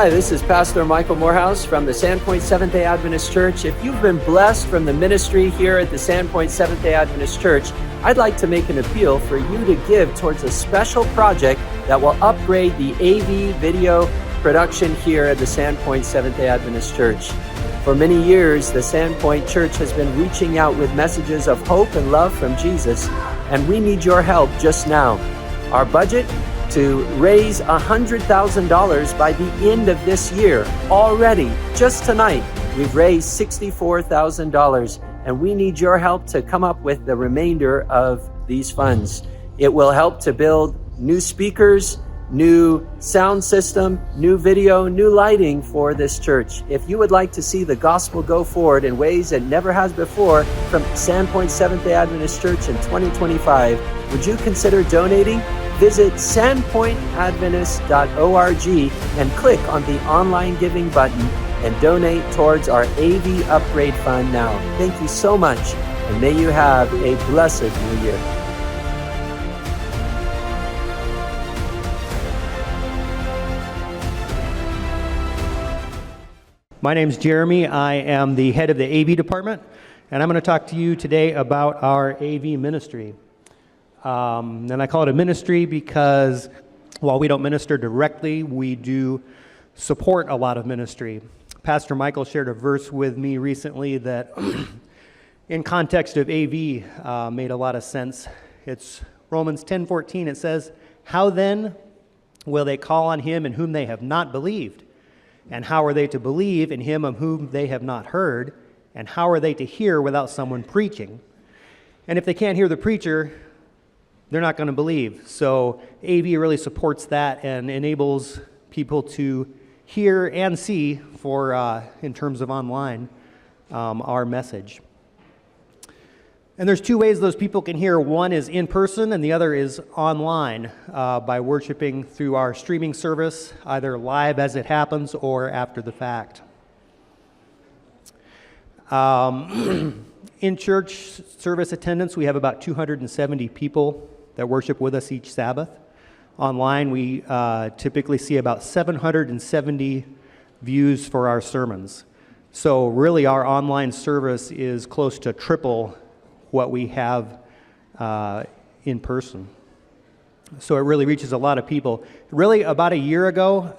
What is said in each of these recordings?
Hi, this is Pastor Michael Morehouse from the Sandpoint Seventh-day Adventist Church. If you've been blessed from the ministry here at the Sandpoint Seventh-day Adventist Church, I'd like to make an appeal for you to give towards a special project that will upgrade the AV video production here at the Sandpoint Seventh-day Adventist Church. For many years, the Sandpoint Church has been reaching out with messages of hope and love from Jesus, and we need your help just now. Our budget? To raise $100,000 by the end of this year. Already, just tonight, we've raised $64,000, and we need your help to come up with the remainder of these funds. It will help to build new speakers, new sound system, new video, new lighting for this church. If you would like to see the gospel go forward in ways it never has before from Sandpoint Seventh-day Adventist Church in 2025, would you consider donating? Visit sandpointadventist.org and click on the online giving button and donate towards our AV upgrade fund now. Thank you so much, and may you have a blessed new year. My name's Jeremy. I am the head of the AV department, and I'm going to talk to you today about our AV ministry. And I call it a ministry because while we don't minister directly, we do support a lot of ministry. Pastor Michael shared a verse with me recently that in context of AV made a lot of sense. It's Romans 10:14. It says, "How then will they call on him in whom they have not believed? And how are they to believe in him of whom they have not heard? And how are they to hear without someone preaching? And if they can't hear the preacher, they're not going to believe." So AV really supports that and enables people to hear and see for, in terms of online, our message. And there's two ways those people can hear. One is in person and the other is online by worshiping through our streaming service, either live as it happens or after the fact. In church service attendance, we have about 270 people that worship with us each Sabbath. Online, we typically see about 770 views for our sermons. So really, our online service is close to triple what we have in person. So it really reaches a lot of people. Really, about a year ago,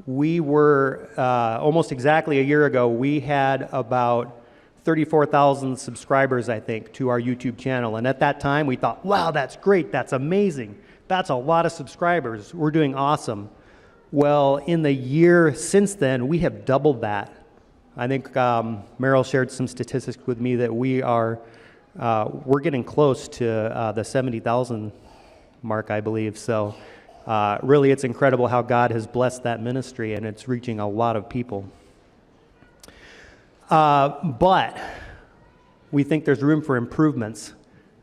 we were, almost exactly a year ago, we had about 34,000 subscribers, I think, to our YouTube channel. And at that time, we thought, wow, that's great, that's amazing. That's a lot of subscribers. We're doing awesome. Well, in the year since then, we have doubled that. I think Meryl shared some statistics with me that we're getting close to the 70,000 mark, I believe. So really, it's incredible how God has blessed that ministry, and it's reaching a lot of people. But we think there's room for improvements.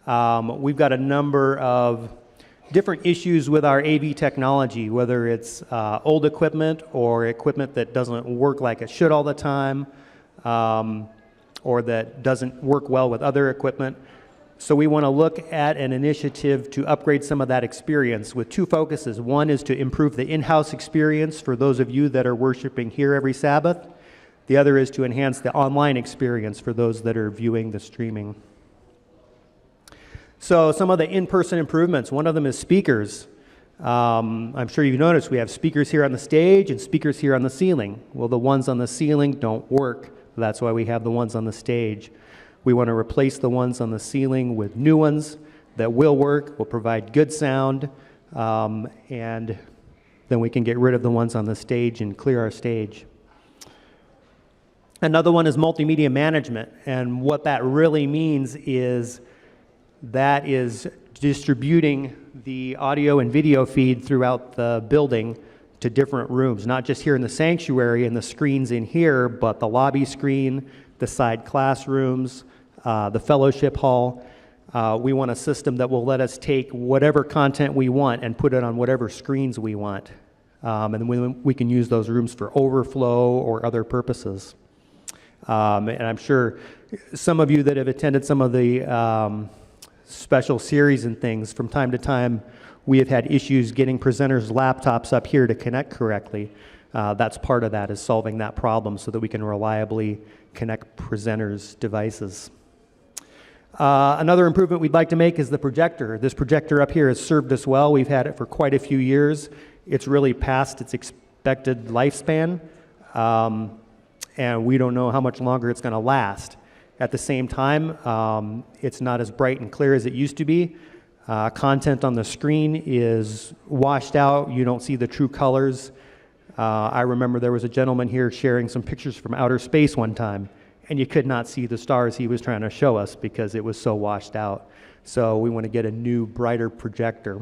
We've got a number of different issues with our AV technology, whether it's old equipment or equipment that doesn't work like it should all the time, or that doesn't work well with other equipment. So we want to look at an initiative to upgrade some of that experience with two focuses. One is to improve the in-house experience for those of you that are worshiping here every Sabbath. The other is to enhance the online experience for those that are viewing the streaming. So some of the in-person improvements, one of them is speakers. I'm sure you've noticed we have speakers here on the stage and speakers here on the ceiling. Well, the ones on the ceiling don't work. That's why we have the ones on the stage. We want to replace the ones on the ceiling with new ones that will work, will provide good sound, and then we can get rid of the ones on the stage and clear our stage. Another one is multimedia management, and what that really means is that is distributing the audio and video feed throughout the building to different rooms, not just here in the sanctuary and the screens in here, but the lobby screen, the side classrooms, the fellowship hall. We want a system that will let us take whatever content we want and put it on whatever screens we want. And we can use those rooms for overflow or other purposes. And I'm sure some of you that have attended some of the special series and things from time to time we have had issues getting presenters' laptops up here to connect correctly. That's part of that, is solving that problem so that we can reliably connect presenters' devices. Another improvement we'd like to make is the projector. This projector up here has served us well. We've had it for quite a few years. It's really past its expected lifespan, and we don't know how much longer it's going to last. At the same time, it's not as bright and clear as it used to be. Content on the screen is washed out. You don't see the true colors. I remember there was a gentleman here sharing some pictures from outer space one time, and you could not see the stars he was trying to show us because it was so washed out. So we want to get a new, brighter projector.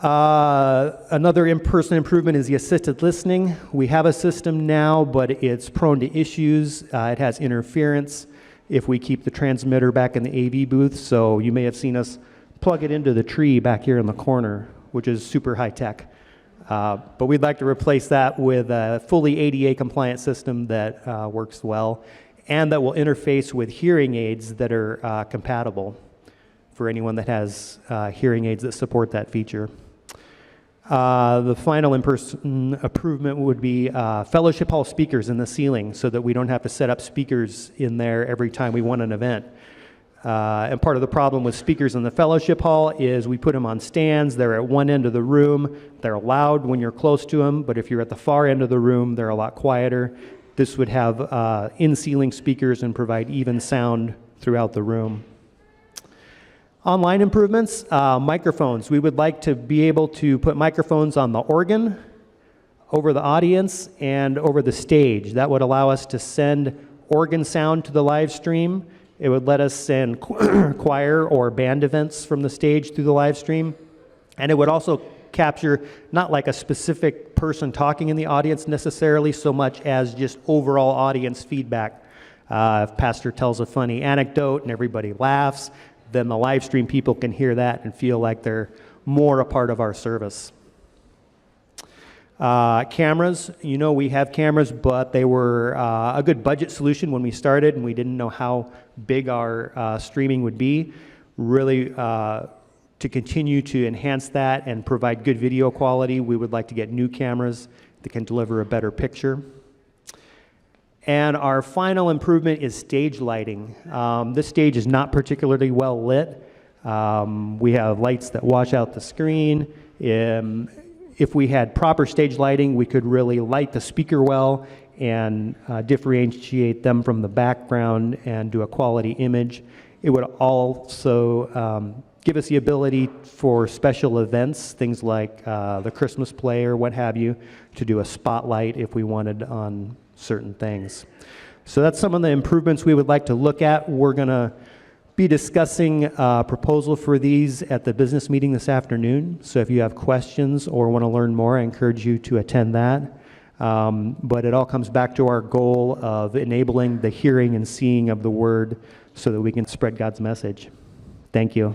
Another in-person improvement is the assisted listening. We have a system now, but it's prone to issues. It has interference if we keep the transmitter back in the AV booth. So you may have seen us plug it into the tree back here in the corner, which is super high tech. But we'd like to replace that with a fully ADA compliant system that works well and that will interface with hearing aids that are compatible for anyone that has hearing aids that support that feature. The final in-person improvement would be fellowship hall speakers in the ceiling so that we don't have to set up speakers in there every time we want an event. And part of the problem with speakers in the fellowship hall is we put them on stands. They're at one end of the room. They're loud when you're close to them, but if you're at the far end of the room, they're a lot quieter. This would have in-ceiling speakers and provide even sound throughout the room. Online improvements, microphones. We would like to be able to put microphones on the organ, over the audience, and over the stage. That would allow us to send organ sound to the live stream. It would let us send choir or band events from the stage through the live stream. And it would also capture not like a specific person talking in the audience necessarily so much as just overall audience feedback. If pastor tells a funny anecdote and everybody laughs, then the live stream people can hear that and feel like they're more a part of our service. Cameras, you know, we have cameras, but they were a good budget solution when we started, and we didn't know how big our streaming would be. Really, to continue to enhance that and provide good video quality, we would like to get new cameras that can deliver a better picture. And our final improvement is stage lighting. This stage is not particularly well lit. We have lights that wash out the screen. If we had proper stage lighting, we could really light the speaker well and differentiate them from the background and do a quality image. It would also give us the ability for special events, things like the Christmas play or what have you, to do a spotlight if we wanted on certain things. So that's some of the improvements we would like to look at. We're going to be discussing a proposal for these at the business meeting this afternoon. So if you have questions or want to learn more, I encourage you to attend that. But it all comes back to our goal of enabling the hearing and seeing of the word so that we can spread God's message. Thank you.